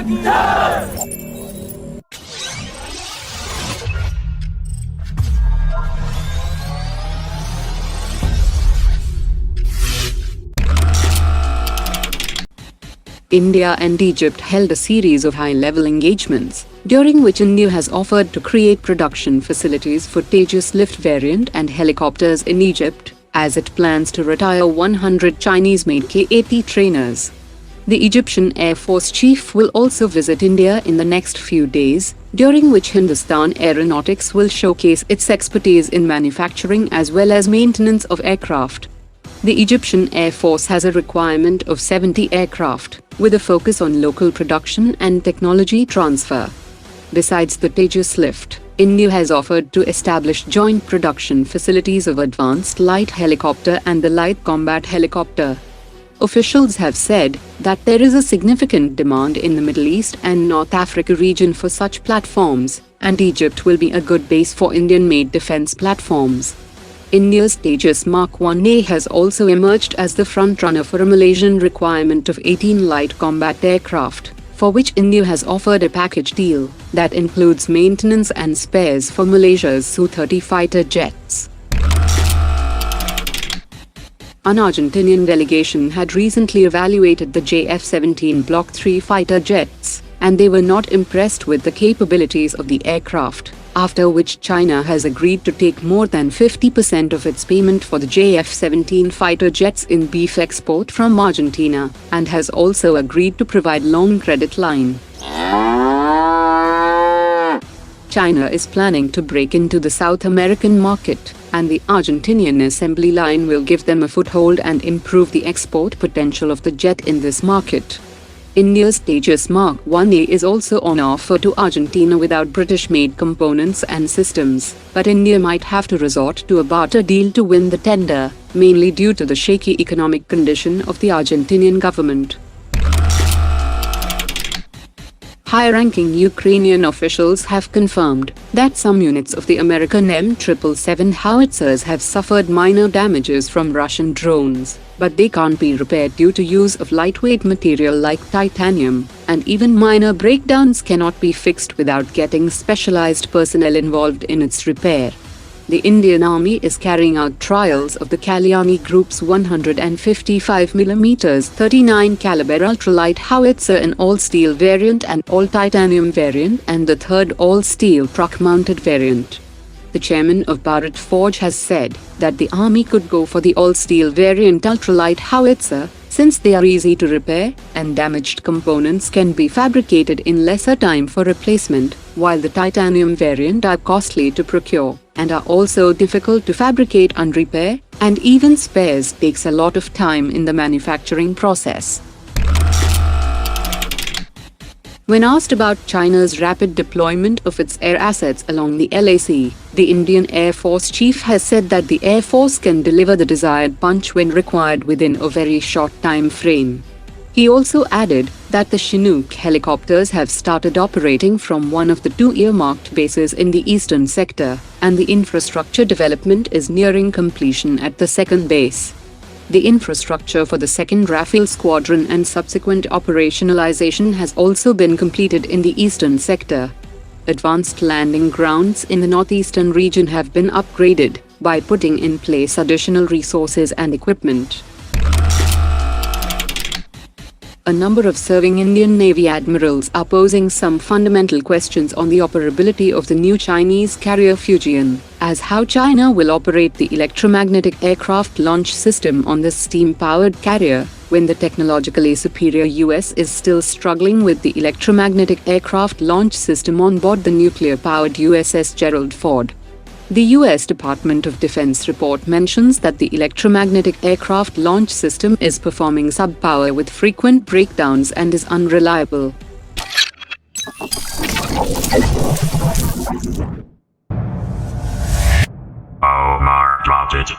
India and Egypt held a series of high-level engagements, during which India has offered to create production facilities for Tejas lift variant and helicopters in Egypt, as it plans to retire 100 Chinese-made K-80 trainers. The Egyptian Air Force chief will also visit India in the next few days, during which Hindustan Aeronautics will showcase its expertise in manufacturing as well as maintenance of aircraft. The Egyptian Air Force has a requirement of 70 aircraft, with a focus on local production and technology transfer. Besides the Tejas lift, India has offered to establish joint production facilities of advanced light helicopter and the light combat helicopter. Officials have said that there is a significant demand in the Middle East and North Africa region for such platforms, and Egypt will be a good base for Indian-made defense platforms. India's Tejas Mark 1A has also emerged as the front-runner for a Malaysian requirement of 18 light combat aircraft, for which India has offered a package deal that includes maintenance and spares for Malaysia's Su-30 fighter jets. An Argentinian delegation had recently evaluated the JF-17 Block 3 fighter jets, and they were not impressed with the capabilities of the aircraft, after which China has agreed to take more than 50% of its payment for the JF-17 fighter jets in beef export from Argentina, and has also agreed to provide long credit line. China is planning to break into the South American market, and the Argentinian assembly line will give them a foothold and improve the export potential of the jet in this market. India's Tejas Mark 1A is also on offer to Argentina without British-made components and systems, but India might have to resort to a barter deal to win the tender, mainly due to the shaky economic condition of the Argentinian government. High-ranking Ukrainian officials have confirmed that some units of the American M777 Howitzers have suffered minor damages from Russian drones, but they can't be repaired due to use of lightweight material like titanium, and even minor breakdowns cannot be fixed without getting specialized personnel involved in its repair. The Indian Army is carrying out trials of the Kalyani Group's 155mm 39 caliber ultralight howitzer in all-steel variant and all-titanium variant, and the third all-steel truck-mounted variant. The chairman of Bharat Forge has said that the Army could go for the all-steel variant ultralight howitzer, since they are easy to repair, and damaged components can be fabricated in lesser time for replacement, while the titanium variant are costly to procure, and are also difficult to fabricate and repair, and even spares takes a lot of time in the manufacturing process. When asked about China's rapid deployment of its air assets along the LAC, the Indian Air Force chief has said that the Air Force can deliver the desired punch when required within a very short time frame. He also added that the Chinook helicopters have started operating from one of the two earmarked bases in the eastern sector, and the infrastructure development is nearing completion at the second base. The infrastructure for the second Rafale Squadron and subsequent operationalization has also been completed in the eastern sector. Advanced landing grounds in the northeastern region have been upgraded by putting in place additional resources and equipment. A number of serving Indian Navy admirals are posing some fundamental questions on the operability of the new Chinese carrier Fujian, as how China will operate the electromagnetic aircraft launch system on this steam-powered carrier, when the technologically superior US is still struggling with the electromagnetic aircraft launch system on board the nuclear-powered USS Gerald Ford. The U.S. Department of Defense report mentions that the electromagnetic aircraft launch system is performing sub-power with frequent breakdowns and is unreliable. Omar dropped it.